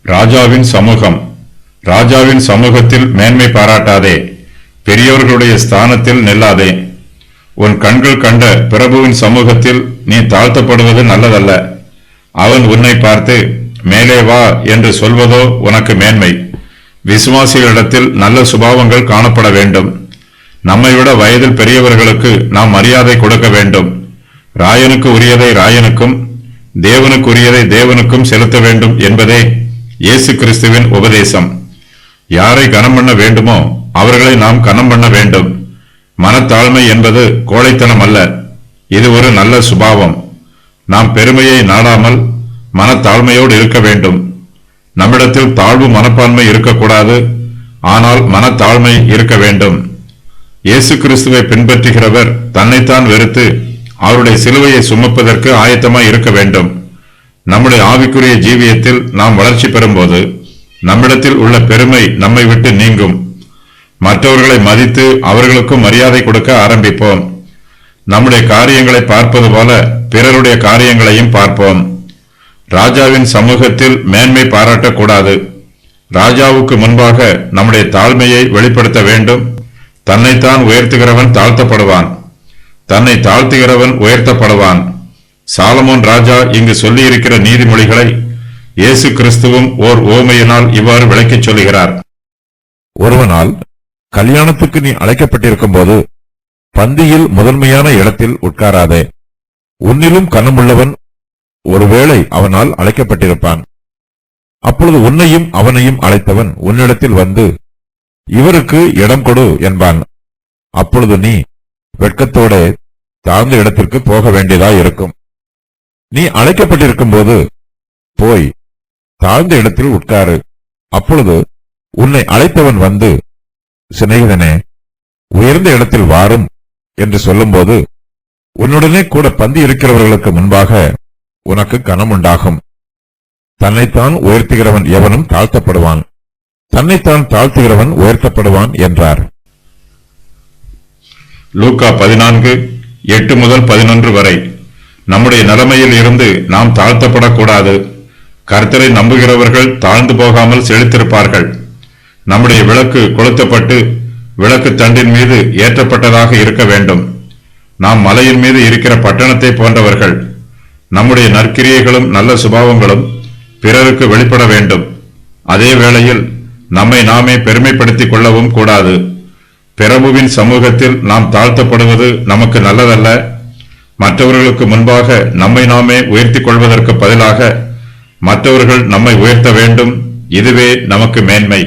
ராஜாவின் சமூகம். ராஜாவின் சமூகத்தில் மேன்மை பாராட்டாதே, பெரியவர்களுடைய ஸ்தானத்தில் நில்லாதே. உன் கண்கள் கண்ட பிரபுவின் சமூகத்தில் நீ தாழ்த்தப்படுவது நல்லதல்ல. அவன் உன்னை பார்த்து மேலே வா என்று சொல்வதோ உனக்கு மேன்மை. விசுவாசிகளிடத்தில் நல்ல சுபாவங்கள் காணப்பட வேண்டும். நம்மை விட வயதில் பெரியவர்களுக்கு நாம் மரியாதை கொடுக்க வேண்டும். ராயனுக்கு உரியதை ராயனுக்கும் தேவனுக்கு உரியதை தேவனுக்கும் செலுத்த வேண்டும் என்பதே இயேசு கிறிஸ்துவின் உபதேசம். யாரை கனம் பண்ண வேண்டுமோ அவர்களை நாம் கனம் பண்ண வேண்டும். மனத்தாழ்மை என்பது கோழைத்தனம் அல்ல, இது ஒரு நல்ல சுபாவம். நாம் பெருமையை நாடாமல் மனத்தாழ்மையோடு இருக்க வேண்டும். நம்மிடத்தில் தாழ்வு மனப்பான்மை இருக்கக்கூடாது, ஆனால் மனத்தாழ்மை இருக்க வேண்டும். இயேசு கிறிஸ்துவை பின்பற்றுகிறவர் தன்னைத்தான் வெறுத்து அவருடைய சிலுவையை சுமப்பதற்கு ஆயத்தமாய் இருக்க வேண்டும். நம்முடைய ஆவிக்குரிய ஜீவியத்தில் நாம் வளர்ச்சி பெறும்போது நம்மிடத்தில் உள்ள பெருமை நம்மை விட்டு நீங்கும். மற்றவர்களை மதித்து அவர்களுக்கும் மரியாதை கொடுக்க ஆரம்பிப்போம். நம்முடைய காரியங்களை பார்ப்பது போல பிறருடைய காரியங்களையும் பார்ப்போம். ராஜாவின் சமூகத்தில் மேன்மை பாராட்டக்கூடாது. ராஜாவுக்கு முன்பாக நம்முடைய தாழ்மையை வெளிப்படுத்த வேண்டும். தன்னைத்தான் உயர்த்துகிறவன் தாழ்த்தப்படுவான், தன்னை தாழ்த்துகிறவன் உயர்த்தப்படுவான். சாலமோன் ராஜா இங்கு சொல்லியிருக்கிற நீதிமொழிகளை இயேசு கிறிஸ்துவும் ஓர் உவமையினால் இவ்வாறு விளக்கிச் சொல்லுகிறார். ஒருவனால் கல்யாணத்துக்கு நீ அழைக்கப்பட்டிருக்கும் போது பந்தியில் முதன்மையான இடத்தில் உட்காராதே. உன்னிலும் கனமுள்ளவன் ஒருவேளை அவனால் அழைக்கப்பட்டிருப்பான். அப்பொழுது உன்னையும் அவனையும் அழைத்தவன் உன்னிடத்தில் வந்து இவருக்கு இடம் கொடு என்பான். அப்பொழுது நீ வெட்கத்தோட தாழ்ந்த இடத்திற்கு போக வேண்டியதாயிருக்கும். நீ அழைக்கப்பட்டிருக்கும் போது போய் தாழ்ந்த இடத்தில் உட்காரு. அப்பொழுது உன்னை அழைத்தவன் வந்து சிநேகிதனே உயர்ந்த இடத்தில் வாரும் என்று சொல்லும்போது உன்னுடனே கூட பந்தி இருக்கிறவர்களுக்கு முன்பாக உனக்கு கனம் உண்டாகும். தன்னைத்தான் உயர்த்துகிறவன் எவனும் தாழ்த்தப்படுவான், தன்னைத்தான் தாழ்த்துகிறவன் உயர்த்தப்படுவான் என்றார். லூக்கா 14:8-11 வரை. நம்முடைய நிலைமையில் இருந்து நாம் தாழ்த்தப்படக்கூடாது. கர்த்தரை நம்புகிறவர்கள் தாழ்ந்து போகாமல் செழித்திருப்பார்கள். நம்முடைய விளக்கு கொளுத்தப்பட்டு விளக்கு தண்டின் மீது ஏற்றப்பட்டதாக இருக்க வேண்டும். நாம் மலையின் மீது இருக்கிற பட்டணத்தை போன்றவர்கள். நம்முடைய நற்கிரியைகளும் நல்ல சுபாவங்களும் பிறருக்கு வெளிப்பட வேண்டும். அதே வேளையில் நம்மை நாமே பெருமைப்படுத்திக் கொள்ளவும் கூடாது. பிரபுவின் சமூகத்தில் நாம் தாழ்த்தப்படுவது நமக்கு நல்லதல்ல. மற்றவர்களுக்கு முன்பாக நம்மை நாமே உயர்த்திக் கொள்வதற்கு பதிலாக மற்றவர்கள் நம்மை உயர்த்த வேண்டும். இதுவே நமக்கு மேன்மை.